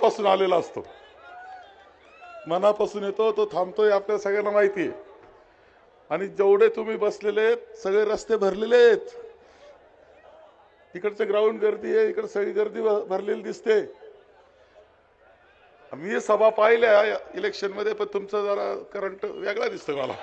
मनापासून आलेला असतो, मनापासून येतो, तो थांबतोय आपल्या सगळ्यांना माहिती आहे। आणि जेवढे तुम्ही बसलेले आहेत सगळे रस्ते भरलेले आहेत, इकडचं ग्राउंड गर्दी आहे, इकडे सगळी गर्दी भरलेली दिसते। मी सभा पाहिल्या इलेक्शन मध्ये, पण तुमचं जरा करंट वेगळा दिसतोय मला।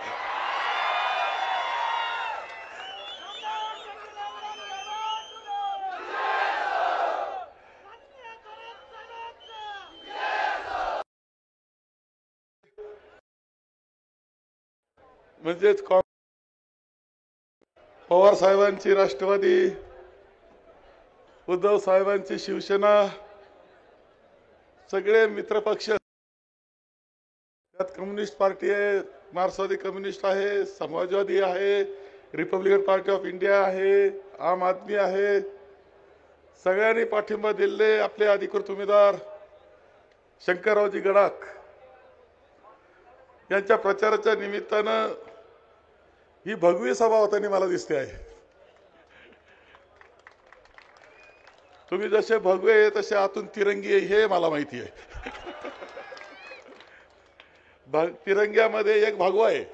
म्हणजेच पवार साहेबांची राष्ट्रवादी, उद्धव साहेबांची शिवसेना, सगळे मित्रपक्ष, त्यात कम्युनिस्ट पार्टी आहे, मार्क्सवादी कम्युनिस्ट आहे, समाजवादी आहे, रिपब्लिकन पार्टी ऑफ इंडिया आहे, आम आदमी आहे, सगळ्यांनी पाठिंबा दिले। आपले अधिकृत उमेदवार शंकररावजी गडाख यांच्या प्रचाराच्या निमित्तानं ही भगवी सभा होताना मला दिसते आहे। तुम्ही जसे भगवे आहे तसे आतून तिरंगी आहे हे मला माहिती आहे। तिरंग्यामध्ये एक भगवा आहे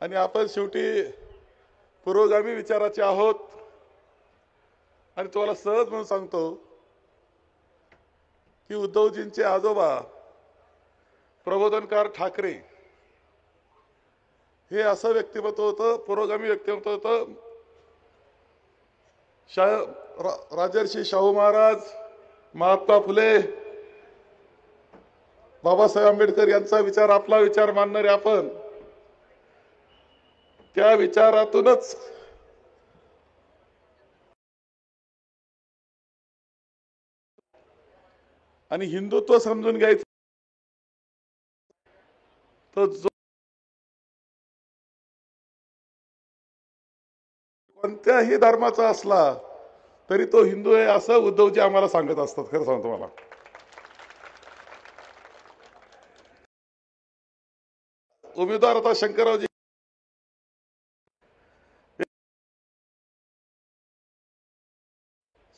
आणि आपण शेवटी पुरोगामी विचाराचे आहोत। आणि तुम्हाला सहज म्हणून सांगतो की उद्धवजींचे आजोबा प्रबोधनकार ठाकरे हे असं व्यक्तिमत्व होतं, पुरोगामी व्यक्तिमत्व होतं। राजर्षी शाहू महाराज, महात्मा फुले, बाबासाहेब आंबेडकर यांचा विचार आपला विचार मानणारे आपण, त्या विचारातूनच आणि हिंदुत्व समजून घ्यायचं तर जो कोणत्याही धर्माचा असला तरी तो हिंदू आहे असं उद्धवजी आम्हाला सांगत असतात। खरं सांगतो मला, उमेदवार आता शंकररावजी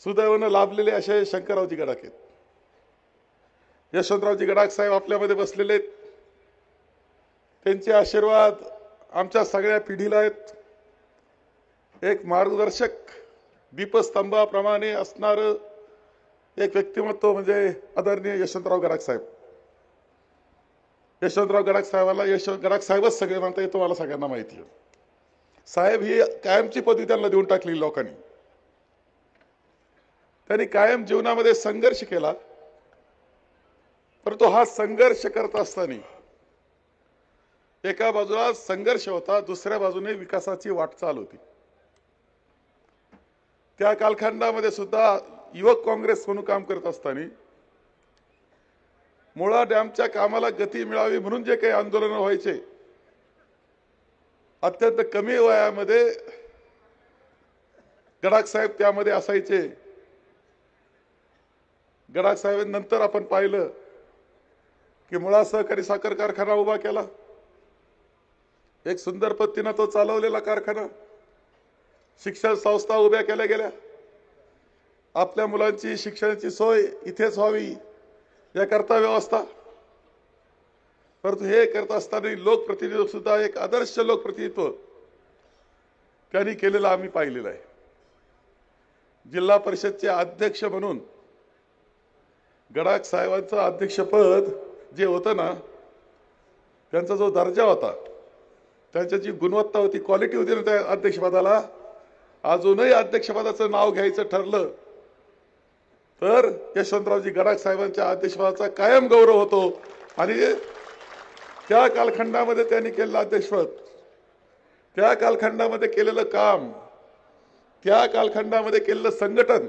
सुदैवानं लाभलेले असे शंकररावजी गडाख आहेत। यशवंतरावजी गडाख साहेब आपल्यामध्ये बसलेले आहेत, त्यांचे आशीर्वाद आमच्या सगळ्या पिढीला आहेत। एक मार्गदर्शक दीपस्तंभाप्रमाणे असणार एक व्यक्तिमत्व म्हणजे आदरणीय यशवंतराव गडाख साहेब। यशवंतराव गडाख साहेबाला गडाख साहेबच सगळे म्हणता येतो, मला सगळ्यांना माहिती आहे। साहेब ही कायमची पदवी त्यांना देऊन टाकली लोकांनी। त्यांनी कायम जीवनामध्ये संघर्ष केला, परंतु हा संघर्ष करत असताना एका बाजूला संघर्ष होता, दुसऱ्या बाजूने विकासाची वाटचाल होती। त्या कालखंडामध्ये सुद्धा युवक काँग्रेस म्हणून काम करत असताना मुळा डॅमच्या कामाला गती मिळावी म्हणून जे काही आंदोलन व्हायचे, अत्यंत कमी वयामध्ये गडाख साहेब त्यामध्ये असायचे। गडाख साहेबांनंतर आपण पाहिलं की मुळा सहकारी साखर कारखाना उभा केला, एक सुंदर पद्धतीने तो चालवलेला कारखाना, शिक्षण संस्था उभ्या केल्या गेल्या, आपल्या मुलांची शिक्षणाची सोय इथेच व्हावी याकरता व्यवस्था। परंतु हे करत असताना लोकप्रतिनिधित्व सुद्धा एक आदर्श लोकप्रतिनिधित्व त्यांनी केलेलं आम्ही पाहिलेलं आहे। जिल्हा परिषदचे अध्यक्ष म्हणून गडाख साहेबांचं अध्यक्षपद जे होतं ना, त्यांचा जो दर्जा होता, त्यांची जी गुणवत्ता होती, क्वालिटी होती ना त्या अध्यक्षपदाला, अजूनही अध्यक्षपदाचं नाव घ्यायचं ठरलं तर यशवंतरावजी गडाख साहेबांच्या अध्यक्षपदाचा कायम गौरव होतो। आणि त्या कालखंडामध्ये त्यांनी केलेलं अध्यक्षपद, त्या कालखंडामध्ये केलेलं काम, त्या कालखंडामध्ये केलेलं संघटन,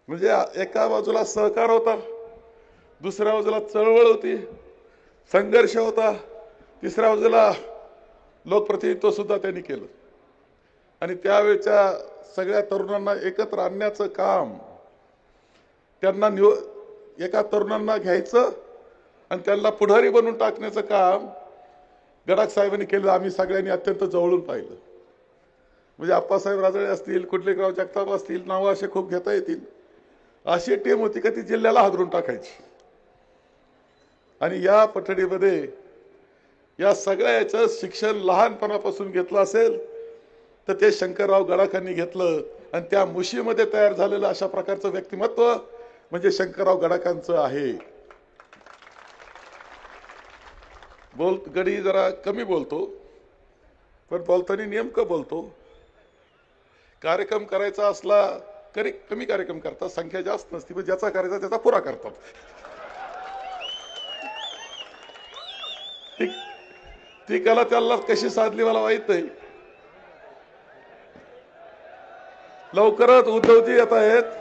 म्हणजे एका बाजूला सहकार होता, दुसऱ्या बाजूला चळवळ होती, संघर्ष होता, तिसऱ्या बाजूला लोकप्रतिनिधित्व सुद्धा त्यांनी केलं। आणि त्यावेळच्या सगळ्या तरुणांना एकत्र आणण्याचं काम, त्यांना एका तरुणांना घ्यायचं आणि त्यांना पुढारी बनवून टाकण्याचं काम गडाख साहेबांनी केलं। आम्ही सगळ्यांनी अत्यंत जवळून पाहिलं। म्हणजे आप्पासाहेब राजळे असतील, कुंडलिकराव जगताप असतील, नावं असे खूप घेता येतील, अशी टीम होती का ती जिल्ह्याला हादरून टाकायची. आणि या पठडीमध्ये या सगळ्या याचं शिक्षण लहानपणापासून घेतलं असेल तर ते शंकरराव गडाखांनी घेतलं. आणि त्या मुशीमध्ये तयार झालेलं अशा प्रकारचं व्यक्तिमत्व म्हणजे शंकरराव गडाखांचं आहे. गडी जरा कमी बोलतो, पण बोलताना नेमकं बोलतो. कार्यक्रम करायचा असला कमी कार्यक्रम करतात, संख्या जास्त नसती, पण ज्याचा करायचा त्याचा पुरा करतात. ती कला त्याला कशी साधली मला माहित नाही. लवकरच उद्धवजी येत आहेत.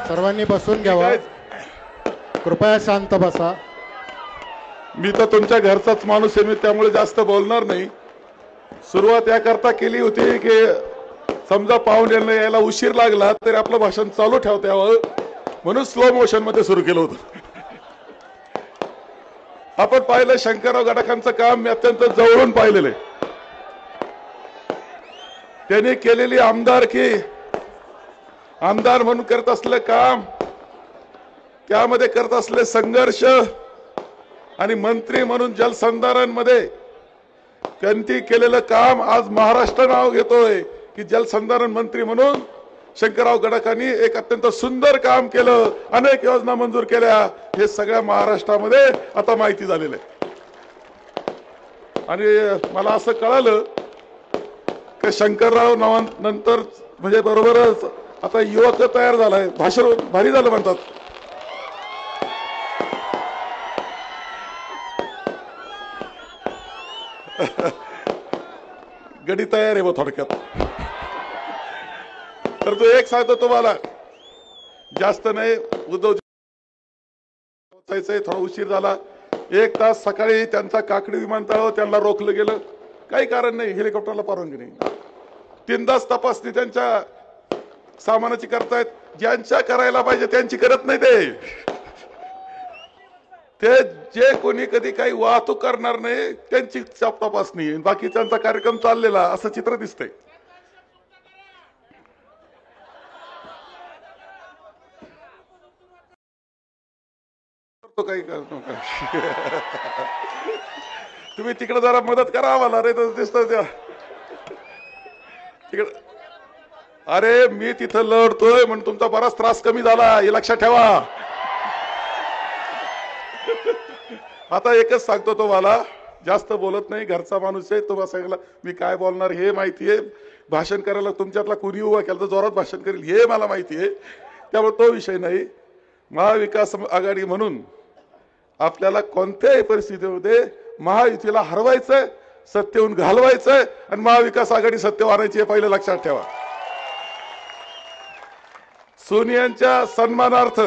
सर्वांनी बसून घ्यावा. कृपया शांत बसा. मी तर तुमच्या घरचाच माणूस आहे, मी त्यामुळे जास्त बोलणार नाही. सुरुवात याकरता केली होती की समजा पाहुण्यांना यायला उशीर लागला तरी आपलं भाषण चालू ठेवता यावं, म्हणून स्लो मोशन मध्ये सुरू केलं होतं. आपण पाहिलं शंकरराव गडाखांचं काम मी अत्यंत जवळून पाहिलेलं आहे. त्यांनी केलेली आमदारकी, आमदार म्हणून करत असलेलं काम, त्यामध्ये करत असलेले संघर्ष आणि मंत्री म्हणून जलसंधारण मध्ये त्यांनी केलेलं काम आज महाराष्ट्र नाव घेतोय की जलसंधारण मंत्री म्हणून शंकरराव गडाखांनी एक अत्यंत सुंदर काम केलं, अनेक योजना मंजूर केल्या. हे सगळ्या महाराष्ट्रामध्ये आता माहिती झालेलं आहे. आणि मला असं कळालं की शंकरराव नंतर म्हणजे बरोबरच आता युवक तयार झालाय. भाषण भारी झालं म्हणतात. गडी तयार आहे थोडक्यात. तर तो एक सांगतो तुम्हाला, जास्त नाही उद्धव थोडा उशीर झाला. 1 तास सकाळी त्यांचा काकडी विमानतळावर त्यांना रोखलं गेलं, काही कारण नाही, हेलिकॉप्टरला परवानगी नाही. 3 तास तपासणी त्यांच्या सामानाची करतायत. ज्यांच्या करायला पाहिजे त्यांची करत नाही ते जे कोणी कधी काही वाहतूक करणार नाही त्यांची तपासणी, बाकी त्यांचा कार्यक्रम चाललेला असं चित्र दिसतंय. काही तुम्ही तिकडे जरा मदत करा आम्हाला, रे दिसत त्या तिकडे. अरे मी तिथं लढतोय म्हणून तुमचा बराच त्रास कमी झाला हे लक्षात ठेवा. आता एकच सांगतो तुम्हाला, जास्त बोलत नाही, घरचा माणूस आहे. तुम्हाला सांगितलं मी काय बोलणार हे माहिती आहे. भाषण करायला तुमच्यातला कुणी उभा केलं तर जोरात भाषण करेल हे मला माहिती आहे. त्यामुळे तो विषय नाही. महाविकास आघाडी म्हणून आपल्याला कोणत्याही परिस्थितीमध्ये महायुतीला हरवायचंय, सत्तेहून घालवायचंय आणि महाविकास आघाडी सत्तेवर आणायची हे पहिलं लक्षात ठेवा. सोनियांच्या सन्मानार्थ,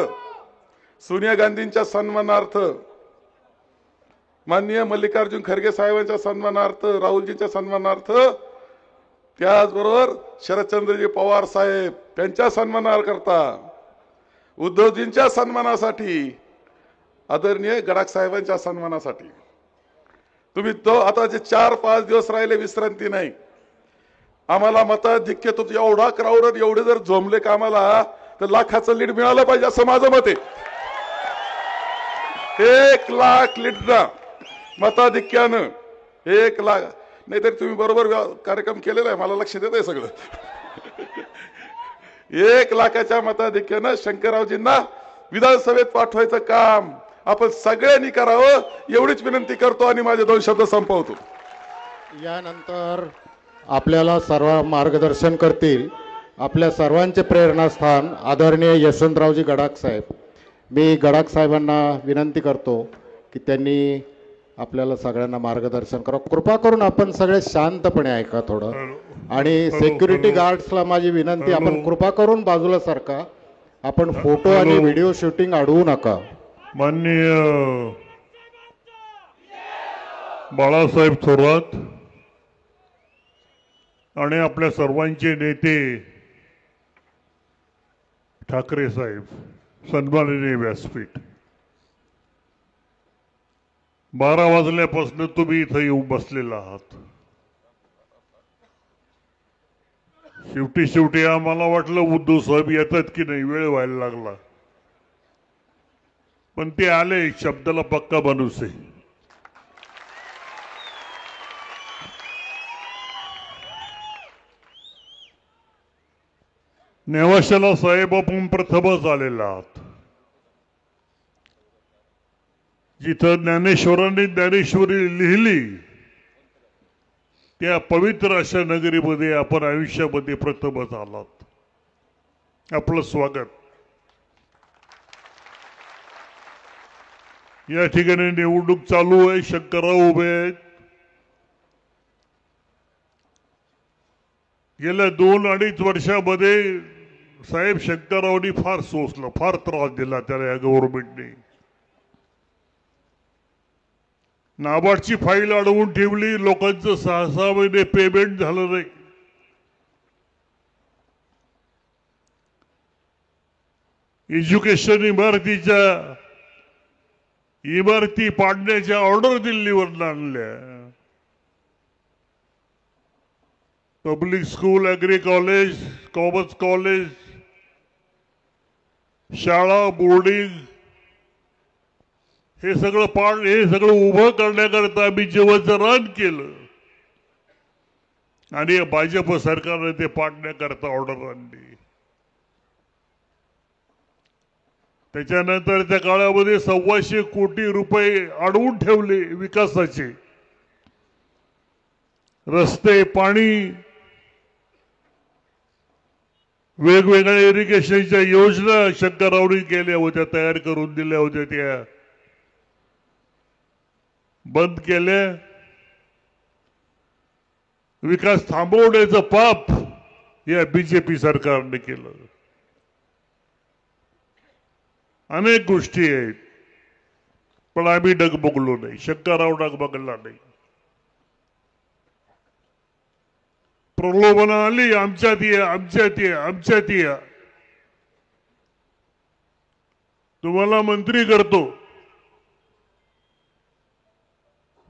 सोनिया गांधींच्या सन्मानार्थ माननीय मल्लिकार्जुन खरगे साहेबांच्या सन्मानार्थ, राहुलजींच्या सन्मानार्थ, त्याचबरोबर शरदचंद्रजी पवार साहेब त्यांच्या सन्मानाकरता, उद्धवजींच्या सन्मानासाठी, आदरणीय गडाख साहेबांच्या सन्मानासाठी तुम्ही तो आता जे 4-5 दिवस राहिले विश्रांती नाही. आम्हाला मताधिक्य तो एवढा क्राऊड एवढे जर झोंबले का आम्हाला तर लाखाचं लीड मिळालं पाहिजे असं माझं मत आहे. 1 लाख लीडना मताधिक्यानं 1 लाख, नाहीतर तुम्ही बरोबर कार्यक्रम केलेला आहे, मला लक्ष देत आहे सगळं. 1 लाखाच्या मताधिक्यानं शंकररावजींना विधानसभेत पाठवायचं काम आपण सगळ्यांनी करावं एवढीच विनंती करतो आणि माझे 2 शब्द संपवतो. यानंतर आपल्याला सर्व मार्गदर्शन करतील आपल्या सर्वांचे प्रेरणास्थान आदरणीय यशवंतरावजी गडाख साहेब. मी गडाख साहेबांना विनंती करतो की त्यांनी आपल्याला सगळ्यांना मार्गदर्शन करा. कृपा करून आपण सगळे शांतपणे ऐका थोडं. आणि सिक्युरिटी गार्ड्सला माझी विनंती, आपण कृपा करून बाजूला सरका. आपण फोटो आणि व्हिडिओ शूटिंग अडवू नका. माननीय बाळासाहेब थोरात आणि आपल्या सर्वांचे नेते ठाकरे साहेब, सन्माननीय व्यासपीठ, 12 वाजल्यापासून तुम्ही इथं येऊन बसलेला आहात. शेवटी आम्हाला वाटलं उद्धव साहेब येतात की नाही, वेळ व्हायला लागला, पण ते आले. शब्दाला पक्का माणूस आहे. नेवाशाला साहेब आपण प्रथमच आलेला आहात. जिथं ज्ञानेश्वरांनी ज्ञानेश्वरी लिहिली त्या पवित्र अशा नगरीमध्ये आपण आयुष्यामध्ये प्रथमच आलात. आपलं स्वागत. या ठिकाणी निवडणूक चालू आहे. शंकरराव उभे आहेत. गेल्या 2-2.5 वर्षामध्ये साहेब शंकररावनी फार सोसलं, फार त्रास दिला त्याला या गव्हर्नमेंटने. नाबार्डची फाईल अडवून ठेवली, लोकांचं 6-6 महिने पेमेंट झालं नाही. एज्युकेशन इमारती पाडण्याच्या ऑर्डर दिल्लीवर आणल्या. Public school, agri college, commerce college, शाळा, बोर्डिंग हे सगळं उभं करण्याकरता आम्ही जीवाचं रान केलं आणि भाजप सरकारने ते पाडण्याकरता ऑर्डर आणली. त्याच्यानंतर त्या काळामध्ये 125 कोटी रुपये अडवून ठेवले विकासाचे. रस्ते, पाणी, वेगवेगळ्या इरिगेशनच्या योजना शंकररावनी केल्या होत्या, तयार करून दिल्या होत्या, त्या बंद केल्या. विकास थांबवण्याचं पाप या बीजेपी सरकारने केलं. अनेक गोष्टी आहेत, पण आम्ही डगमगलो नाही. शंकरराव डगमगला नाही. प्रलोभन आली, आमच्यात या, तुम्हाला मंत्री करतो,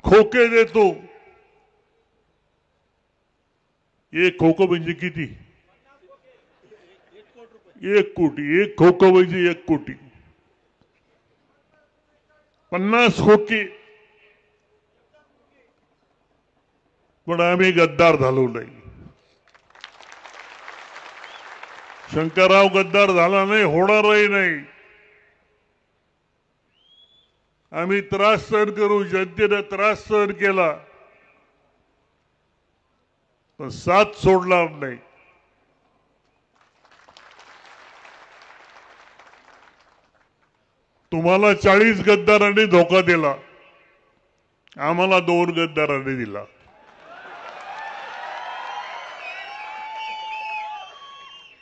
खोके देतो. एक खोकं म्हणजे किती? 1 कोटी. एक खोकं म्हणजे 1 कोटी. 50 खोके. पण आम्ही गद्दार झालो नाही. शंकरराव गद्दार झाला नाही, होणारही नाही. आम्ही त्रास सहन करू. जनतेने त्रास सहन केला, पण साथ सोडणार नाही. तुम्हाला 40 गद्दारांनी धोका दिला, आम्हाला 2 गद्दारांनी दिला.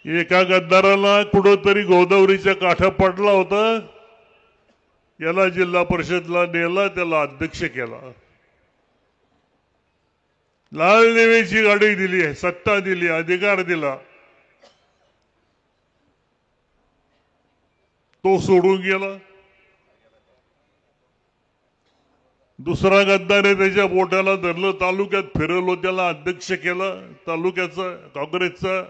एका गद्दाराला कुठंतरी गोदावरीच्या काठा पडला होता, याला जिल्हा परिषदला नेला, त्याला अध्यक्ष केला, लाल दिव्याची गाडी दिली, सत्ता दिली, अधिकार दिला, तो सोडून गेला. दुसरा गद्दारे त्याच्या बोटाला धरलं, तालुक्यात फिरवलं, त्याला अध्यक्ष केलं तालुक्याचं काँग्रेसचं.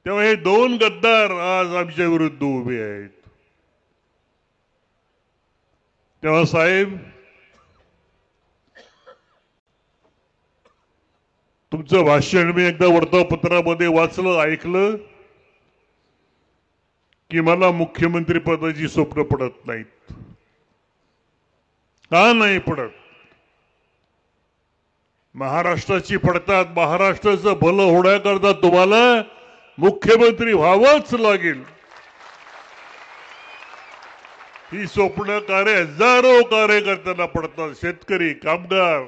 तेव्हा हे दोन गद्दार आज आमच्या विरुद्ध उभे आहेत. तेव्हा साहेब, तुमचं भाषण मी एकदा वर्तमानपत्रामध्ये वाचलं, ऐकलं की मला मुख्यमंत्री पदाची स्वप्न पडत नाहीत. का नाही पडत? महाराष्ट्राची पडतात. महाराष्ट्राचं भलं होण्याकरता तुम्हाला मुख्यमंत्री व्हावंच लागेल. ही स्वप्न हजारो कार्यकर्त्यांना पडतात. शेतकरी, कामगार,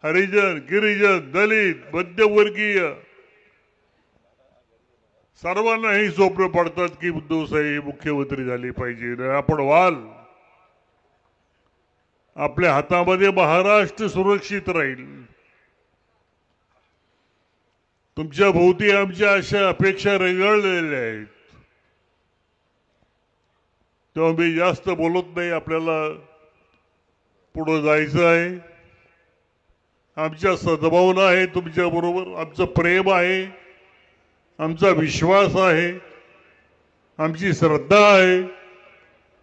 हरिजन, गिरिजन, दलित, मध्यमवर्गीय सर्वांना ही स्वप्न पडतात की उद्धव साहेब मुख्यमंत्री झाली पाहिजे. आपण व्हाल. आपल्या हातामध्ये महाराष्ट्र सुरक्षित राहील. तुमच्या भोवती आमच्या अशा अपेक्षा रेंगाळलेल्या आहेत. तेव्हा मी जास्त बोलत नाही. आपल्याला पुढे जायचं आहे. आमच्या सद्भावना आहे तुमच्या बरोबर, आमचं प्रेम आहे, आमचा विश्वास आहे, आमची श्रद्धा आहे,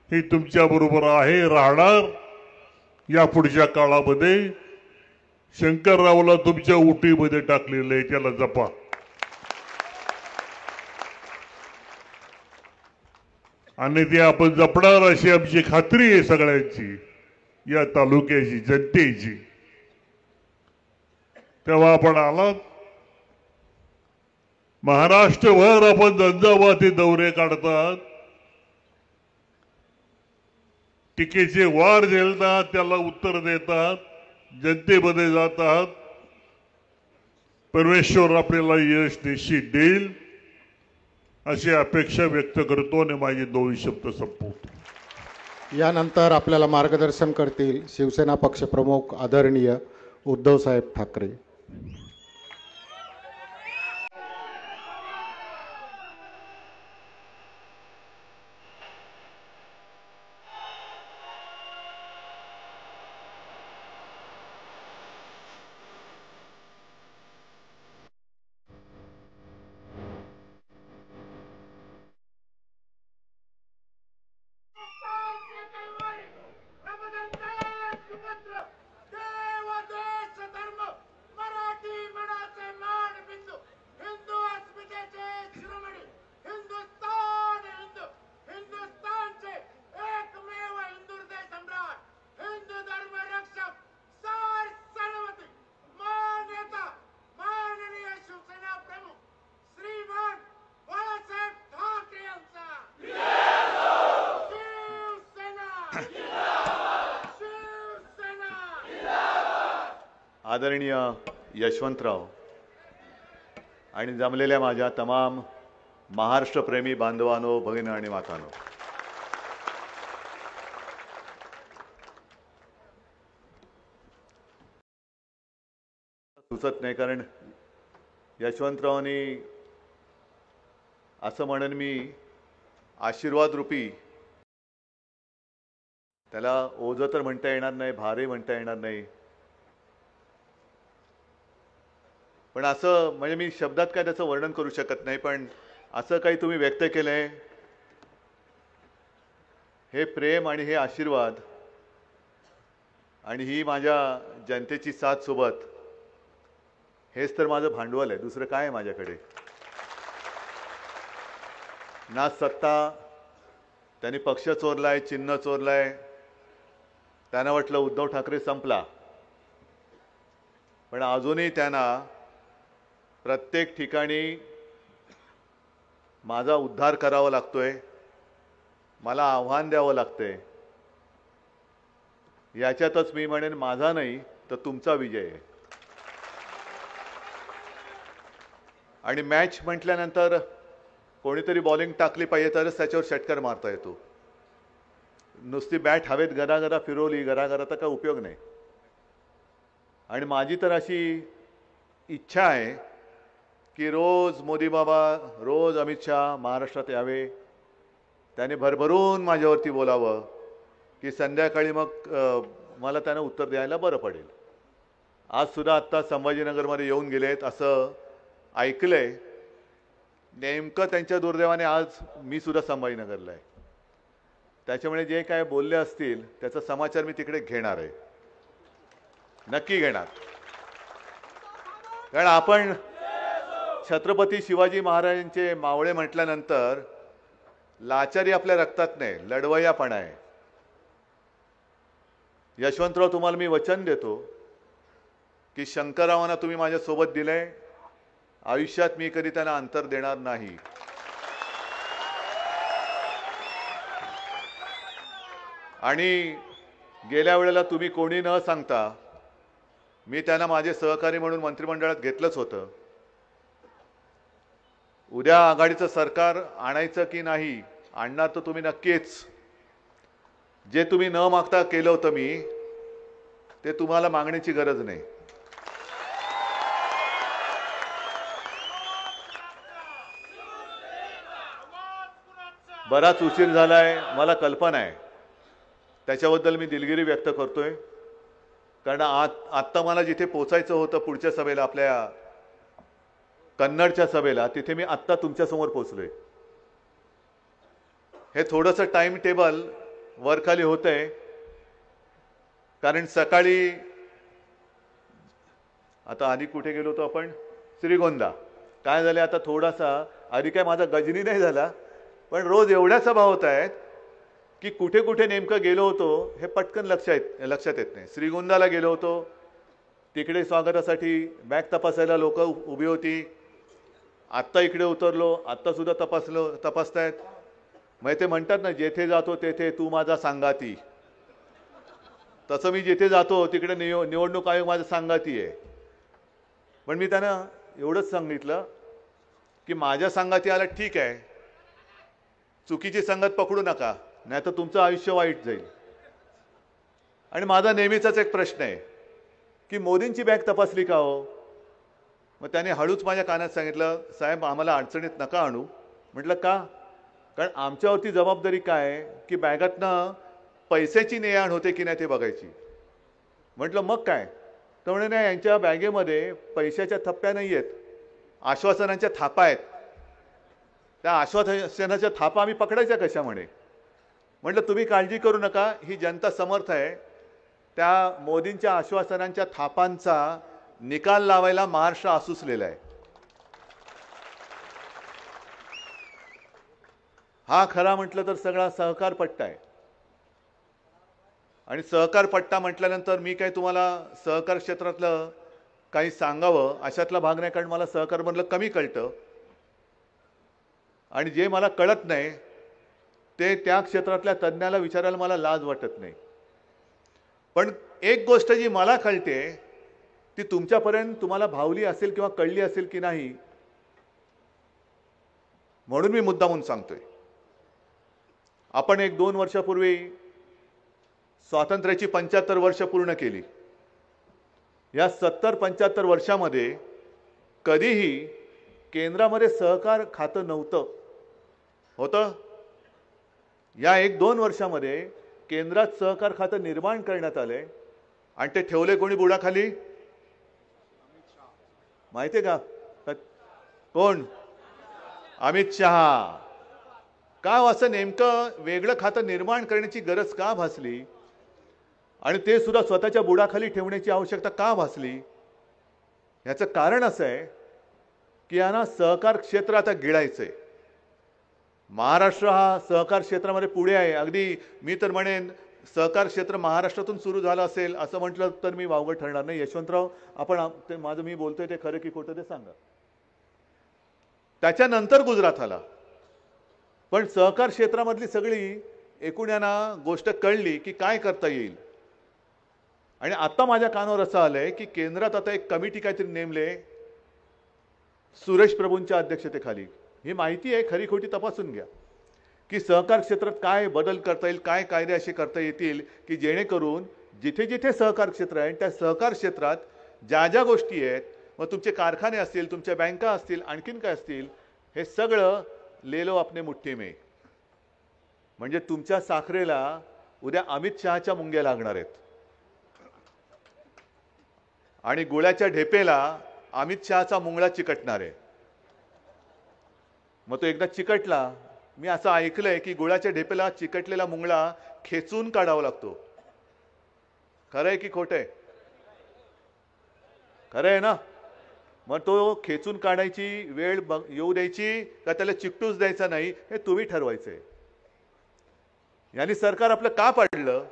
ही तुमच्या बरोबर आहे, राहणार. या पुढच्या काळामध्ये शंकररावला तुमच्या उटीमध्ये टाकलेलं आहे, त्याला जपा. आणि ते आपण जपणार अशी आमची खात्री आहे सगळ्यांची, या तालुक्याची, जनतेची. तेव्हा आपण आलात. महाराष्ट्रभर आपण झंझावाती दौरे काढतात, टीकेचे वार झेलतात, त्याला उत्तर देतात, जनतेमध्ये जातात. परमेश्वर आपल्याला यश निश्चित देईल अशी अपेक्षा व्यक्त करतो आणि माझे 2 शब्द संपवतो. यानंतर आपल्याला मार्गदर्शन करतील शिवसेना पक्षप्रमुख आदरणीय उद्धवसाहेब ठाकरे. आदरणीय यशवंतराव आणि जमलेल्या माझ्या तमाम महाराष्ट्रप्रेमी बांधवांनो, भगिनी आणि मातांनो, सुचत नाही, कारण यशवंतरावांनी असं म्हणून मी आशीर्वाद रूपी त्याला ओझं तर म्हणता येणार नाही, भारे म्हणता येणार नाही, पण असं म्हणजे मी शब्दात काय त्याचं वर्णन करू शकत नाही, पण असं काही तुम्ही व्यक्त केलंय, हे प्रेम आणि हे आशीर्वाद आणि ही माझ्या जनतेची साथ सोबत, हेच तर माझं भांडवल आहे. दुसरं काय आहे माझ्याकडे? ना सत्ता, त्यांनी पक्ष चोरलाय, चिन्ह चोरलाय, त्यांना वाटलं उद्धव ठाकरे संपला, पण अजूनही त्यांना प्रत्येक ठिकाणी माझा उद्धार करावा लागतोय, मला आव्हान द्यावं लागतंय. याच्यातच मी म्हणेन माझा नाही तर तुमचा विजय आहे. आणि मॅच म्हटल्यानंतर कोणीतरी बॉलिंग टाकली पाहिजे तरच त्याच्यावर षटकार मारता येतो. नुसती बॅट हवेत गरागरा फिरवली गरागरा तर काय उपयोग नाही. आणि माझी तर अशी इच्छा आहे की रोज मोदी बाबा, रोज अमित शहा महाराष्ट्रात यावे, त्याने भरभरून माझ्यावरती बोलावं की संध्याकाळी मग मला त्यांना उत्तर द्यायला बरं पडेल. आज सुद्धा आत्ता संभाजीनगरमध्ये येऊन गेलेत असं ऐकलंय. नेमकं त्यांच्या दुर्दैवाने आज मी सुद्धा संभाजीनगरला आहे. त्याच्यामुळे जे काय बोलले असतील त्याचा समाचार मी तिकडे घेणार आहे, नक्की घेणार. कारण आपण छत्रपती शिवाजी महाराजांचे मावळे म्हटल्यानंतर लाचारी आपल्या रक्तात नाही, लढवय्यापणा आहे. यशवंतराव, तुम्हाला मी वचन देतो की शंकररावांना तुम्ही माझ्यासोबत दिलंय, आयुष्यात मी कधी त्यांना अंतर देणार नाही. आणि गेल्या वेळेला तुम्ही कोणी न सांगता मी त्यांना माझे सहकारी म्हणून मंत्रिमंडळात घेतलंच होतं. उद्या आघाडीचं सरकार आणायचं की नाही, आणणार तर तुम्ही नक्कीच. जे तुम्ही न मागता केलं होतं मी, ते तुम्हाला मागण्याची गरज नाही. बराच उशीर झालाय, मला कल्पना आहे, त्याच्याबद्दल मी दिलगिरी व्यक्त करतोय. कारण आत्ता मला जिथे पोचायचं होतं पुढच्या सभेला, आपल्या कन्नडच्या सभेला, तिथे मी आत्ता तुमच्यासमोर पोचलोय. हे थोडंसं टाइम टेबल वरखाली होतंय. कारण सकाळी आता आधी कुठे गेलो होतो आपण, श्रीगोंदा. काय झालं आता थोडासा, आधी काय माझा गजनी नाही झाला, पण रोज एवढ्या सभा होत आहेत की कुठे कुठे नेमकं गेलो होतो हे पटकन लक्षात येत नाही. श्रीगोंदाला गेलो होतो, तिकडे स्वागतासाठी बॅग तपासायला लोक उभी होती. आत्ता इकडे उतरलो, आत्ता सुद्धा तपासतायत. मग ते म्हणतात ना, जेथे जातो तेथे तू माझा सांगाती. तसं मी जिथे जातो तिकडे निवडणूक आयोग माझा सांगाती आहे. पण मी त्यांना एवढंच सांगितलं की माझ्या सांगाती आला ठीक आहे, चुकीची संगत पकडू नका, नाही तर तुमचं आयुष्य वाईट जाईल. आणि माझा नेहमीचाच एक प्रश्न आहे की मोदींची बॅग तपासली का हो? मग त्याने हळूच माझ्या कानात सांगितलं, साहेब आम्हाला अडचणीत नका आणू. म्हटलं का? कारण आमच्यावरती जबाबदारी काय आहे की बॅगातनं पैशाची ने-आण होते की नाही ते बघायची. म्हटलं मग काय? तर म्हणे नाही, यांच्या बॅगेमध्ये पैशाच्या थप्प्या नाही आहेत, आश्वासनांच्या थापा आहेत. त्या आश्वासनाच्या थापा आम्ही पकडायच्या कशा म्हणे. म्हटलं तुम्ही काळजी करू नका, ही जनता समर्थ आहे. त्या मोदींच्या आश्वासनांच्या थापांचा निकाल लावायला महाराष्ट्र आसुसलेला आहे. हा खरा म्हटलं तर सगळा सहकार पट्टा आहे. आणि सहकार पट्टा म्हटल्यानंतर मी काही तुम्हाला सहकार क्षेत्रातलं काही सांगावं अशातला भाग नाही, कारण मला सहकारमधलं कमी कळतं. आणि जे मला कळत नाही ते त्या क्षेत्रातल्या तज्ज्ञाला विचारायला मला लाज वाटत नाही. पण एक गोष्ट जी मला कळते ती तुमच्यापर्यंत तुम्हाला भावली असेल किंवा कळली असेल की नाही, म्हणून मी मुद्दामून सांगतोय. आपण 1-2 वर्षापूर्वी स्वातंत्र्याची 75 वर्ष पूर्ण केली. या 70-75 वर्षामध्ये कधीही केंद्रामध्ये सहकार खातं नव्हतं. होतं? या 1-2 वर्षामध्ये केंद्रात सहकार खातं निर्माण करण्यात आले. आणि ते ठेवले कोणी बुडाखाली? माहिती आहे का कोण? अमित शहा. का असं नेमकं वेगळं खातं निर्माण करण्याची गरज का भासली, आणि ते सुद्धा स्वतःच्या बुडाखाली ठेवण्याची आवश्यकता का भासली? याचं कारण असं आहे की यांना सहकार क्षेत्र आता गिळायचंय. महाराष्ट्र हा सहकार क्षेत्रामध्ये पुढे आहे. अगदी मी तर म्हणेन सहकार क्षेत्र महाराष्ट्रातून सुरू झालं असेल असं म्हटलं तर मी वावगं ठरणार नाही. यशवंतराव, आपण ते माझं मी बोलतोय ते खरं की खोटं ते सांगा. त्याच्यानंतर गुजरात आला. पण सहकार क्षेत्रामधली सगळी एकूण यांना गोष्ट कळली की काय करता येईल. आणि आता माझ्या कानावर असं आलंय की केंद्रात आता एक कमिटी काहीतरी नेमले सुरेश प्रभूंच्या अध्यक्षतेखाली. ही माहिती आहे, खरी खोटी तपासून घ्या की सहकार क्षेत्रात काय बदल करता येईल, काय कायदे असे करता येतील की जेणेकरून जिथे जिथे सहकार क्षेत्र आहे त्या सहकार क्षेत्रात ज्या ज्या गोष्टी आहेत, मग तुमचे कारखाने असतील, तुमच्या बँका असतील, आणखीन काय असतील, हे सगळं ले लो अपने मुठ्ठी में. म्हणजे तुमच्या साखरेला उद्या अमित शहाच्या मुंग्या लागणार आहेत आणि गुळाच्या ढेपेला अमित शहाचा मुंगळा चिकटणार आहे. मग तो एकदा चिकटला, मी असं ऐकलंय की गुळाच्या ढेपेला चिकटलेला मुंगळा खेचून काढावा लागतो. खरं आहे की खोटं आहे? खरं आहे ना? मग तो खेचून काढायची वेळ येऊ द्यायची का त्याला चिकटूच द्यायचा नाही, हे तुम्ही ठरवायचंय. यांनी सरकार आपलं का पाडलं,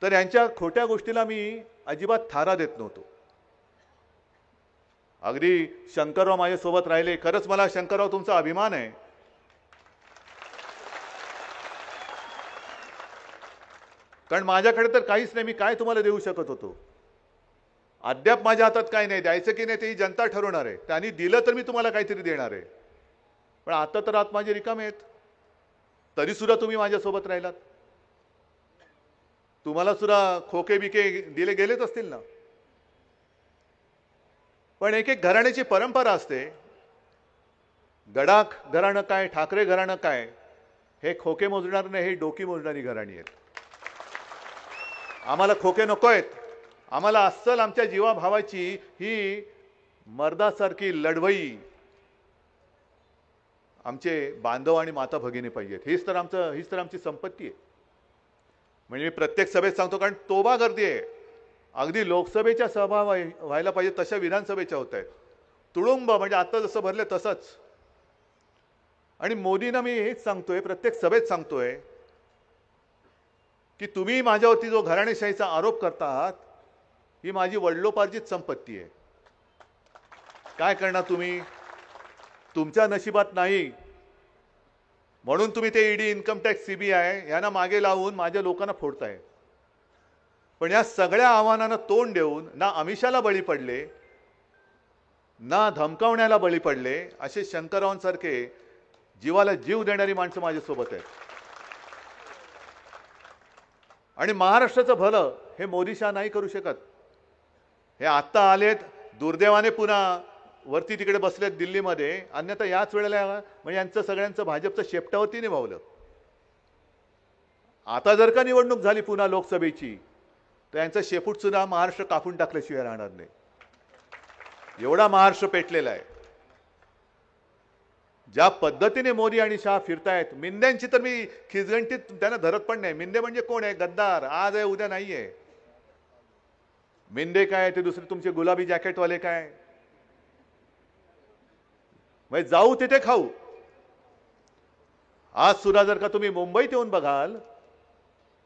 तर यांच्या खोट्या गोष्टीला मी अजिबात थारा देत नव्हतो. अगदी शंकरराव माझ्यासोबत राहिले. खरंच मला शंकरराव तुमचा अभिमान आहे. कारण माझ्याकडे तर काहीच नाही, मी काय तुम्हाला देऊ शकत होतो? अद्याप माझ्या हातात काय नाही, द्यायचं की नाही ते जनता ठरवणार आहे. त्यांनी दिलं तर मी तुम्हाला काहीतरी देणार आहे. पण आता तर आत माझे रिकामे आहेत, तरी सुद्धा तुम्ही माझ्यासोबत राहिलात. तुम्हाला सुद्धा खोके बिके दिले गेलेच असतील ना. पण एक एक घराण्याची परंपरा असते. गडाख घराणं काय, ठाकरे घराणं काय, हे खोके मोजणार नाही, हे डोकी मोजणारी घराणी आहेत. आम्हाला खोके नको आहेत. आम्हाला अस्सल आमच्या जीवाभावाची ही मर्दासारखी लढवई आमचे बांधव आणि माता भगिनी पाहिजेत. हीच तर आमची संपत्ती आहे. म्हणजे मी प्रत्येक सभेत सांगतो, कारण तोबा गर्दी आहे. अगदी लोकसभेच्या सभा व्हायला पाहिजे तशा विधानसभेच्या होत आहेत. तुडुंब म्हणजे आता जसं भरले तसंच. आणि मोदींना मी हेच सांगतोय, प्रत्येक सभेत सांगतोय की तुम्ही माझ्यावरती जो घराणेशाहीचा आरोप करता आहात, ही माझी वडिलोपार्जित संपत्ती आहे. काय करणार तुम्ही? तुमच्या नशिबात नाही म्हणून तुम्ही ते ईडी, इन्कम टॅक्स, सीबीआय यांना मागे लावून माझ्या लोकांना फोडताय. पण या सगळ्या आव्हानांना तोंड देऊन ना आमिषाला बळी पडले, ना धमकावण्याला बळी पडले, असे शंकररावांसारखे जीवाला जीव देणारी माणसं माझ्यासोबत आहेत. आणि महाराष्ट्राचं भलं हे मोदी शहा नाही करू शकत. हे आत्ता आलेत, दुर्दैवाने पुन्हा वरती तिकडे बसलेत दिल्लीमध्ये. अन्यथा याच वेळेला म्हणजे यांचं सगळ्यांचं भाजपचं शेपटावरती निभावलं. आता जर का निवडणूक झाली पुन्हा लोकसभेची, तर यांचं शेपूट सुद्धा महाराष्ट्र कापून टाकल्याशिवाय राहणार नाही. एवढा महाराष्ट्र पेटलेला आहे. ज्या पद्धतीने मोदी आणि शहा फिरतायत, मिंद्यांची तर मी खिजगंटीत त्यांना धरत पण नाही. मिंदे म्हणजे कोण आहे? गद्दार. आज आहे उद्या नाहीये. मिंदे काय ते दुसरे तुमचे गुलाबी जॅकेटवाले काय, म्हणजे जाऊ तिथे खाऊ. आज सुद्धा जर का तुम्ही मुंबईत येऊन बघाल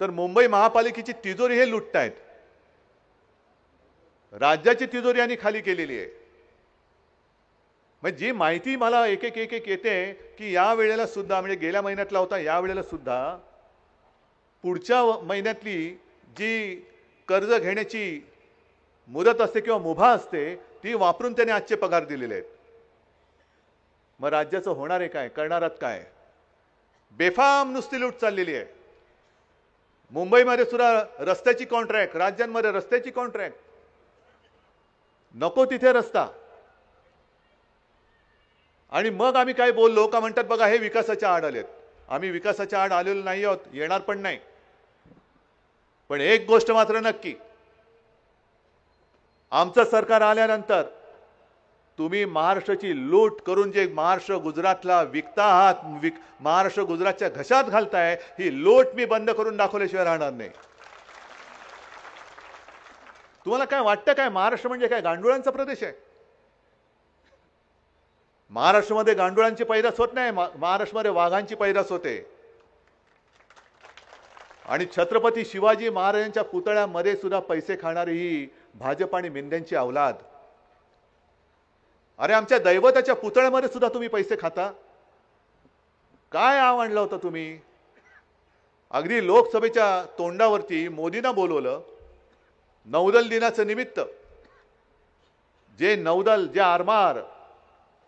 तर मुंबई महापालिकेची तिजोरी हे लुटतायत. राज्याची तिजोरी यांनी खाली केलेली आहे. म्हणजे जी माहिती मला एक एक एक एक येते की या वेळेला सुद्धा, म्हणजे गेल्या महिन्यातला होता, या वेळेला सुद्धा पुढच्या महिन्यातली जी कर्ज घेण्याची मुदत असते किंवा मुभा असते, ती वापरून त्याने आजचे पगार दिलेले आहेत. मग राज्याचं होणार आहे काय? करणारात काय? बेफाम नुसती लूट चाललेली आहे. मुंबईमध्ये सुद्धा रस्त्याची कॉन्ट्रॅक्ट, राज्यांमध्ये रस्त्याची कॉन्ट्रॅक्ट, नको तिथे रस्ता. आणि मग आम्ही काय बोललो का म्हणतात बघा हे विकासाच्या आड आलेत. आम्ही विकासाच्या आड आलेलो नाही आहोत, येणार पण नाही. पण एक गोष्ट मात्र नक्की, आमचं सरकार आल्यानंतर तुम्ही महाराष्ट्राची लूट करून जे महाराष्ट्र गुजरातला विकता आहात, महाराष्ट्र गुजरातच्या घशात घालताय, ही लूट मी बंद करून दाखवल्याशिवाय राहणार नाही. तुम्हाला काय वाटतं काय महाराष्ट्र म्हणजे काय गांडुळांचा प्रदेश आहे? महाराष्ट्रामध्ये गांडुळांची पैदास होत नाही, महाराष्ट्रामध्ये वाघांची पैदास होते. आणि छत्रपती शिवाजी महाराजांच्या पुतळ्यामध्ये सुद्धा पैसे खाणारी ही भाजप आणि मिंद्यांची औलाद. अरे आमच्या दैवताच्या पुतळ्यामध्ये सुद्धा तुम्ही पैसे खाता. काय आणलं होतं तुम्ही? अगदी लोकसभेच्या तोंडावरती मोदींना बोलवलं नौदल दिनाचं निमित्त. जे नौदल, जे आरमार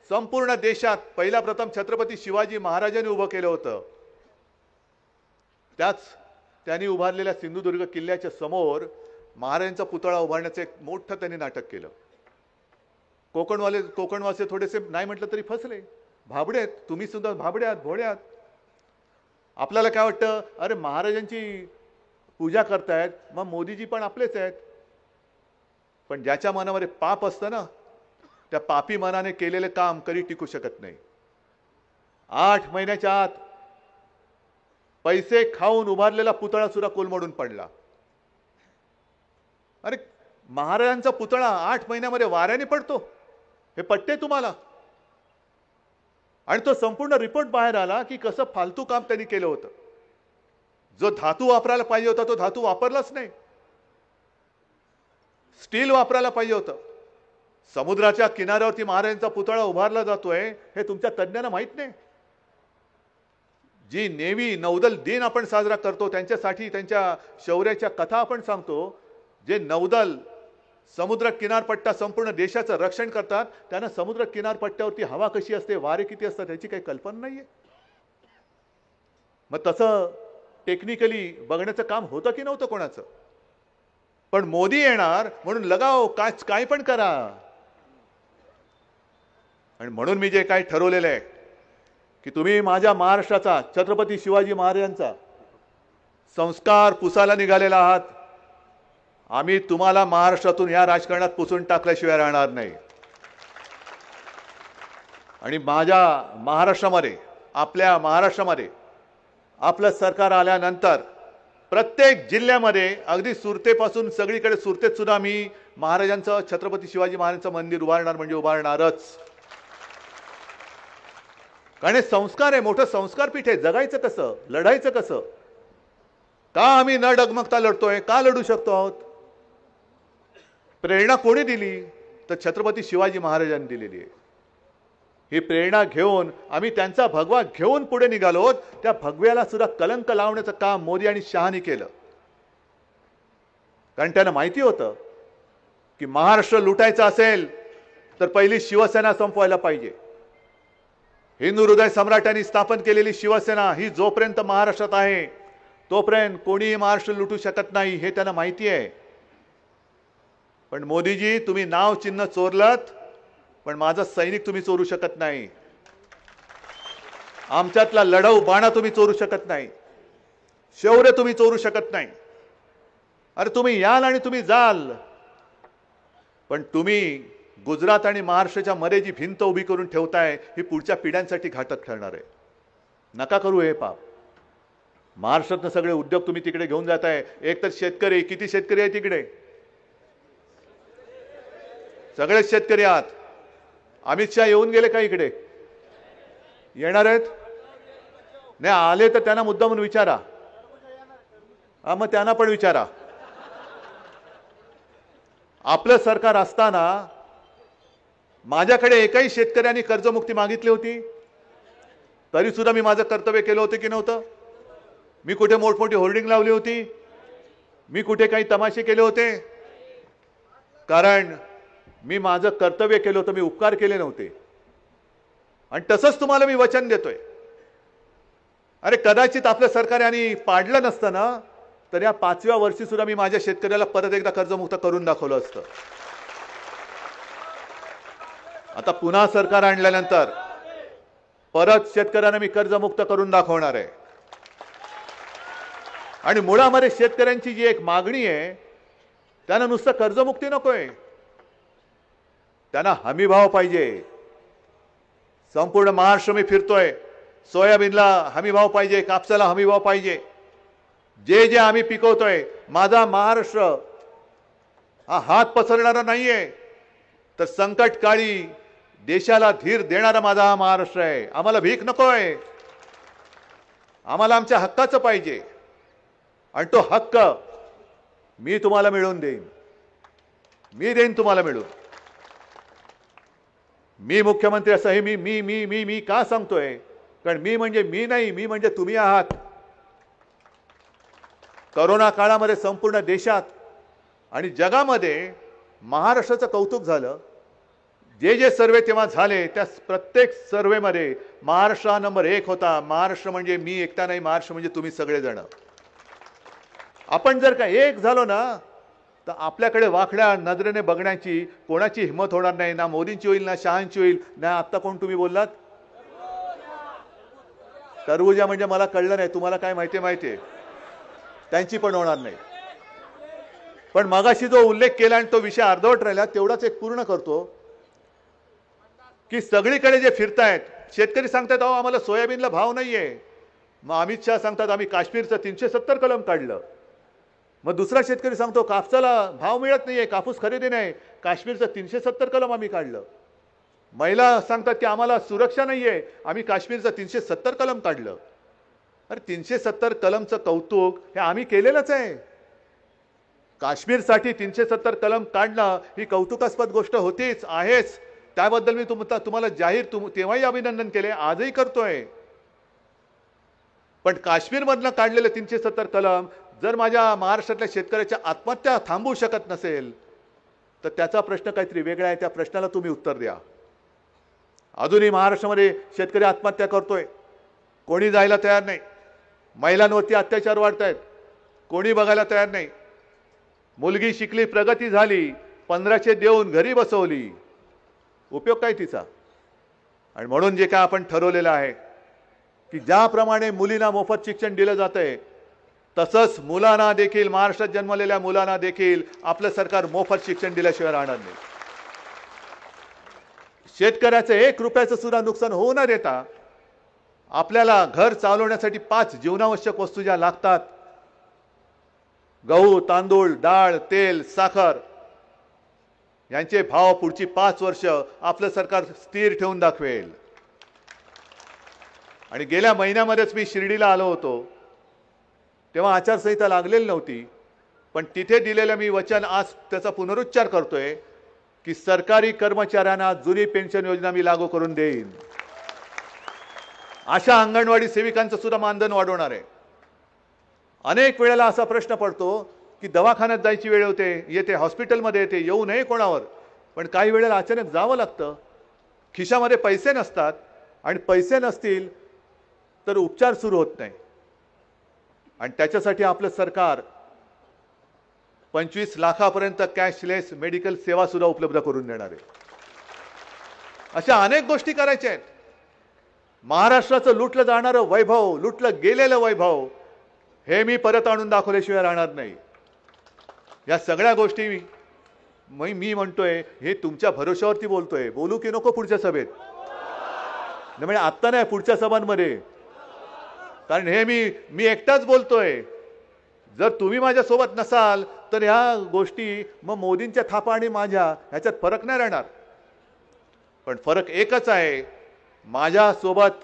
संपूर्ण देशात पहिला प्रथम छत्रपती शिवाजी महाराजांनी उभं केलं होतं. त्यांनी उभारलेल्या सिंधुदुर्ग किल्ल्याच्या समोर महाराजांचा पुतळा उभारण्याचं एक मोठं त्यांनी नाटक केलं. कोकणवासी थोडेसे नाही म्हटलं तरी फसले. भाबडे आहेत, तुम्ही सुद्धा भाबडे आहात, भोळे आहात. आपल्याला काय वाटतं, अरे महाराजांची पूजा करतायत मग मोदीजी पण आपलेच आहेत. पण ज्याच्या मनामध्ये पाप असतं ना, त्या पापी मनाने केलेले काम कधी टिकू शकत नाही. 8 महिन्याच्या आत पैसे खाऊन उभारलेला पुतळा सुद्धा कोलमडून पडला. अरे महाराजांचा पुतळा 8 महिन्यामध्ये वाऱ्याने पडतो, हे पटते तुम्हाला? आणि तो संपूर्ण रिपोर्ट बाहेर आला की कसं फालतू काम त्यांनी केलं होतं. जो धातू वापरायला पाहिजे होता तो धातू वापरलाच नाही. स्टील वापरायला पाहिजे होतं. समुद्राच्या किनाऱ्यावरती महाराजांचा पुतळा उभारला जातोय हे तुमच्या तज्ञांना माहित नाही. जी नेव्ही नौदल दिन आपण साजरा करतो, त्यांच्यासाठी त्यांच्या शौर्याच्या कथा आपण सांगतो. जे नौदल समुद्र किनारपट्टा संपूर्ण देशाचं रक्षण करतात, त्यांना समुद्र किनारपट्ट्यावरती हवा कशी असते, वारे किती असतात याची काही कल्पना नाहीये. मग तसं टेक्निकली बघण्याचं काम होतं की नव्हतं कोणाचं? पण मोदी येणार म्हणून लगाव काय पण करा. आणि म्हणून मी जे काही ठरवलेलं आहे की तुम्ही माझ्या महाराष्ट्राचा, छत्रपती शिवाजी महाराजांचा संस्कार पुसायला निघालेला आहात. आम्ही तुम्हाला महाराष्ट्रातून या राजकारणात पुसून टाकल्याशिवाय राहणार नाही. आणि माझ्या महाराष्ट्रामध्ये, आपल्या महाराष्ट्रामध्ये आपलं सरकार आल्यानंतर प्रत्येक जिल्ह्यामध्ये अगदी सुरतेपासून सगळीकडे, सुरतेत सुद्धा मी महाराजांचं, छत्रपती शिवाजी महाराजांचं मंदिर उभारणार म्हणजे उभारणारच. कारण हे संस्कार आहे, मोठं संस्कारपीठ आहे. जगायचं कसं, लढायचं कसं? का आम्ही न डगमगता लढतोय? का लढू शकतो आहोत? प्रेरणा कोणी दिली? तर छत्रपती शिवाजी महाराजांनी दिलेली आहे. ही प्रेरणा घेऊन आम्ही त्यांचा भगवा घेऊन पुढे निघालो. त्या भगव्याला सुद्धा कलंक लावण्याचं काम मोदी आणि शहानी केलं. कारण त्यांना माहिती होतं की महाराष्ट्र लुटायचं असेल तर पहिली शिवसेना संपवायला पाहिजे. हिंदू हृदय सम्राटांनी स्थापन केलेली शिवसेना ही जोपर्यंत महाराष्ट्रात आहे तोपर्यंत कोणीही महाराष्ट्र लुटू शकत नाही, हे त्यांना माहिती आहे. पण मोदीजी, तुम्ही नाव चिन्ह चोरलत, पण माझा सैनिक तुम्ही चोरू शकत नाही. आमच्यातला लढाऊ बाणा तुम्ही चोरू शकत नाही. शौर्य तुम्ही चोरू शकत नाही. अरे तुम्ही याल आणि तुम्ही जाल, पण तुम्ही गुजरात आणि महाराष्ट्राच्या मध्ये जी भिंत उभी करून ठेवताय ही पुढच्या पिढ्यांसाठी घातक ठरणार आहे. नका करू हे पाप. महाराष्ट्रातनं सगळे उद्योग तुम्ही तिकडे घेऊन जाताय. एक तर शेतकरी, किती शेतकरी आहे तिकडे? सगळेच शेतकरी आहात. अमित शहा येऊन गेले का इकडे? येणार आहेत? नाही आले तर त्यांना मुद्दा म्हणून विचारा. मग त्यांना पण विचारा. आपलं सरकार असताना माझ्याकडे एकही शेतकऱ्यांनी कर्जमुक्ती मागितली होती? तरी सुद्धा मी माझं कर्तव्य केलं होतं की नव्हतं? मी कुठे मोठमोठी होर्डिंग लावली होती? मी कुठे काही तमाशे केले होते? कारण मी माझं कर्तव्य केलं होतं, मी उपकार केले नव्हते. आणि तसंच तुम्हाला मी वचन देतोय. अरे कदाचित आपलं सरकार यांनी पाडलं नसतं ना, तर या 5व्या वर्षी सुद्धा मी माझ्या शेतकऱ्याला परत एकदा कर्जमुक्त करून दाखवलं असतं. आता पुन्हा सरकार आणल्यानंतर परत शेतकऱ्यांना मी कर्जमुक्त करून दाखवणार आहे. आणि मुळामध्ये शेतकऱ्यांची जी एक मागणी आहे, त्यांना नुसतं कर्जमुक्ती नकोय, त्यांना हमीभाव पाहिजे. संपूर्ण महाराष्ट्र मी फिरतोय. सोयाबीनला हमीभाव पाहिजे, कापसाला हमीभाव पाहिजे. जे जे आम्ही पिकवतोय, माझा महाराष्ट्र हा हात पसरणारा नाहीये, तर संकटकाळी देशाला धीर देणारा माझा हा महाराष्ट्र आहे. आम्हाला भीक नकोय, आम्हाला आमच्या हक्काचं पाहिजे. आणि तो हक्क मी तुम्हाला मिळवून देईन. मी देईन तुम्हाला मिळून. मी मुख्यमंत्री असं हे मी मी मी मी मी का सांगतोय? कारण मी म्हणजे मी नाही, मी म्हणजे तुम्ही आहात. कोरोना काळामध्ये संपूर्ण देशात आणि जगामध्ये महाराष्ट्राचं कौतुक झालं. जे जे सर्वे तेव्हा झाले त्या प्रत्येक सर्वेमध्ये महाराष्ट्र हा नंबर 1 होता. महाराष्ट्र म्हणजे मी एकटा नाही, महाराष्ट्र म्हणजे तुम्ही सगळेजण. आपण जर का एक झालो ना तर आपल्याकडे वाकड्या नजरेने बघण्याची कोणाची हिंमत होणार नाही. ना मोदींची होईल, ना शहांची होईल, ना आत्ता कोण तुम्ही बोललात टरबुजा म्हणजे मला कळलं नाही, तुम्हाला काय माहितीये त्यांची पण होणार नाही. पण मगाशी जो उल्लेख केला आणि तो विषय अर्धवट राहिला तेवढाच एक पूर्ण करतो की सगळीकडे जे फिरतायत शेतकरी सांगतात अहो आम्हाला सोयाबीनला भाव नाहीये. मग अमित शहा सांगतात आम्ही काश्मीरचं 370 कलम काढलं. मग दुसरा शेतकरी सांगतो कापसाला भाव मिळत नाहीये, कापूस खरेदी नाही, काश्मीरचं 370 कलम आम्ही काढलं. महिला सांगतात की आम्हाला सुरक्षा नाहीये, आम्ही काश्मीरचं 370 कलम काढलं. अरे 370 कलमचं कौतुक हे आम्ही केलेलंच आहे. काश्मीरसाठी 370 कलम काढणं ही कौतुकास्पद गोष्ट होतीच, आहेच. त्याबद्दल मी तुम्हाला जाहीर तेव्हाही अभिनंदन केले, आजही करतोय. पण काश्मीरमधनं काढलेले 370 कलम जर माझ्या महाराष्ट्रातल्या शेतकऱ्याच्या आत्महत्या थांबवू शकत नसेल तर त्याचा प्रश्न काहीतरी वेगळा आहे. त्या प्रश्नाला तुम्ही उत्तर द्या. अजूनही महाराष्ट्रामध्ये शेतकरी आत्महत्या करतोय, कोणी जायला तयार नाही. महिलांवरती अत्याचार वाढत आहेत, कोणी बघायला तयार नाही. मुलगी शिकली, प्रगती झाली, 1500 देऊन घरी बसवली, उपयोग काय तिचा? आणि म्हणून जे काय आपण ठरवलेलं आहे की ज्याप्रमाणे मुलींना मोफत शिक्षण दिलं जातंय तसंच मुलांना देखील, महाराष्ट्रात जन्मलेल्या मुलांना देखील आपलं सरकार मोफत शिक्षण दिल्याशिवाय राहणार नाही. शेतकऱ्याचं 1 रुपयाचं सुद्धा नुकसान होऊ न देता आपल्याला घर चालवण्यासाठी 5 जीवनावश्यक वस्तू ज्या लागतात, गहू, तांदूळ, डाळ, तेल, साखर, यांचे भाव पुढची 5 वर्ष आपलं सरकार स्थिर ठेवून दाखवेल. आणि गेल्या महिन्यामध्येच मी शिर्डीला आलो होतो, तेव्हा आचारसंहिता लागलेली नव्हती, पण तिथे दिलेलं मी वचन आज त्याचा पुनरुच्चार करतोय की सरकारी कर्मचाऱ्यांना जुनी पेन्शन योजना मी लागू करून देईन. अशा अंगणवाडी सेविकांचं सुद्धा मानधन वाढवणार आहे. अनेक वेळेला असा प्रश्न पडतो की दवाखान्यात जायची वेळ येते, हॉस्पिटलमध्ये येते, येऊ नये कोणावर, पण काही वेळेला अचानक जावं लागतं, खिशामध्ये पैसे नसतात आणि पैसे नसतील तर उपचार सुरू होत नाही. आणि त्याच्यासाठी आपलं सरकार 25 लाखापर्यंत कॅशलेस मेडिकल सेवा सुद्धा उपलब्ध करून देणार आहे. अशा अनेक गोष्टी करायच्या आहेत. महाराष्ट्राचं लुटलं जाणारं वैभव, लुटलं गेलेलं वैभव हे मी परत आणून दाखवल्याशिवाय राहणार नाही. या सगळ्या गोष्टी मी म्हणतोय, हे तुमच्या भरोश्यावरती बोलतोय. बोलू की नको पुढच्या सभेत? म्हणजे आत्ता नाही, पुढच्या सभांमध्ये. कारण हे मी एकटाच बोलतोय. जर तुम्ही माझ्या सोबत नसाल तर ह्या गोष्टी मग मोदींच्या थापा आणि माझ्या ह्याच्यात फरक नाही राहणार. पण फरक एकच आहे, माझ्या सोबत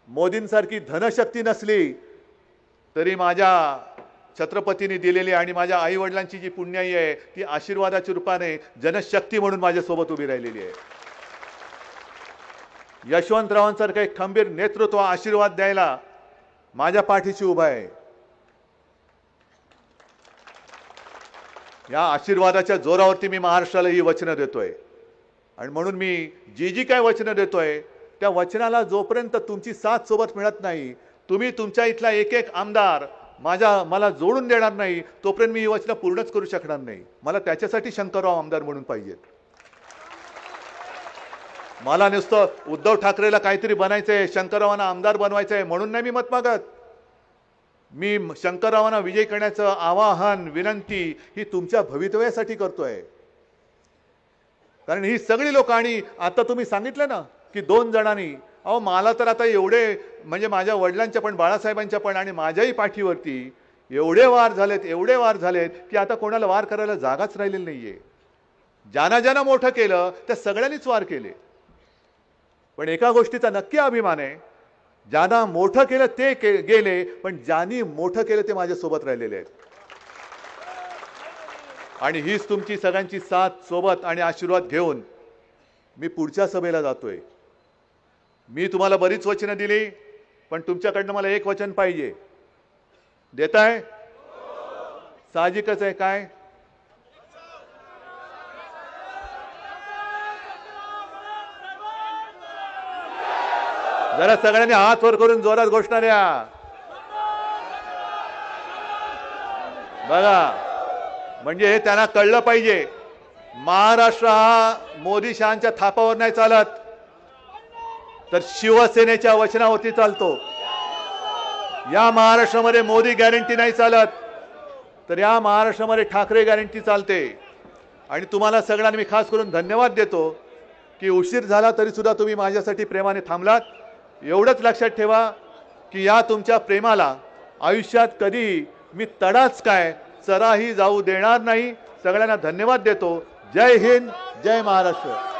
मोदींसारखी धनशक्ती नसली तरी माझ्या छत्रपतींनी दिलेली आणि माझ्या आई वडिलांची जी पुण्याई आहे ती आशीर्वादाच्या रूपाने जनशक्ती म्हणून माझ्यासोबत उभी राहिलेली आहे. यशवंतरावांसारखं एक खंबीर नेतृत्व आशीर्वाद द्यायला माझ्या पाठीशी उभा आहे. या आशीर्वादाच्या जोरावरती मी महाराष्ट्राला ही वचनं देतोय. आणि म्हणून मी जी काय वचनं देतोय त्या वचनाला जोपर्यंत तुमची साथ सोबत मिळत नाही, तुम्ही तुमच्या इथला एक आमदार मला जोडून देणार नाही, तोपर्यंत मी ही वचनं पूर्णच करू शकणार नाही. मला त्याच्यासाठी शंकरराव आमदार म्हणून पाहिजेत. मला नुसतं उद्धव ठाकरेला काहीतरी बनायचंय, शंकररावांना आमदार बनवायचंय म्हणून नाही मी मत मागत. मी शंकररावांना विजय करण्याचं आवाहन, विनंती ही तुमच्या भवितव्यासाठी करतोय. कारण ही सगळी लोक, आणि आता तुम्ही सांगितलं ना की 2 जणांनी, अहो मला तर आता एवढे, म्हणजे माझ्या वडिलांच्या पण, बाळासाहेबांच्या पण आणि माझ्याही पाठीवरती एवढे वार झालेत की आता कोणाला वार करायला जागाच राहिलेली नाहीये. ज्यांना मोठं केलं त्या सगळ्यांनीच वार केले. पण एका गोष्टीचा नक्की अभिमान आहे, ज्यांना मोठं केलं ते गेले, पण ज्यांनी मोठं केलं ते माझ्यासोबत राहिलेले आहेत. आणि हीच तुमची सगळ्यांची साथ सोबत आणि आशीर्वाद घेऊन मी पुढच्या सभेला जातोय. मी तुम्हाला बरीच वचनं दिली, पण तुमच्याकडनं मला एक वचन पाहिजे. देताय? साहजिकच आहे. काय जरा सगळ्यांनी हात वर करून जोरात घोषणा द्या. बघा, म्हणजे हे त्यांना कळलं पाहिजे, महाराष्ट्र हा मोदी शहांच्या थापावर नाही चालत, तर शिवसेनेच्या वचनावरती चालतो. या महाराष्ट्रामध्ये मोदी गॅरंटी नाही चालत, तर या महाराष्ट्रामध्ये ठाकरे गॅरंटी चालते. आणि तुम्हाला सगळ्यांना मी खास करून धन्यवाद देतो की उशीर झाला तरी सुद्धा तुम्ही माझ्यासाठी प्रेमाने थांबलात. एवढंच लक्षात ठेवा की या तुमच्या प्रेमाला आयुष्यात कधी मी तडाच काय चराही जाऊ देणार नाही. सगळ्यांना धन्यवाद देतो. जय हिंद, जय महाराष्ट्र.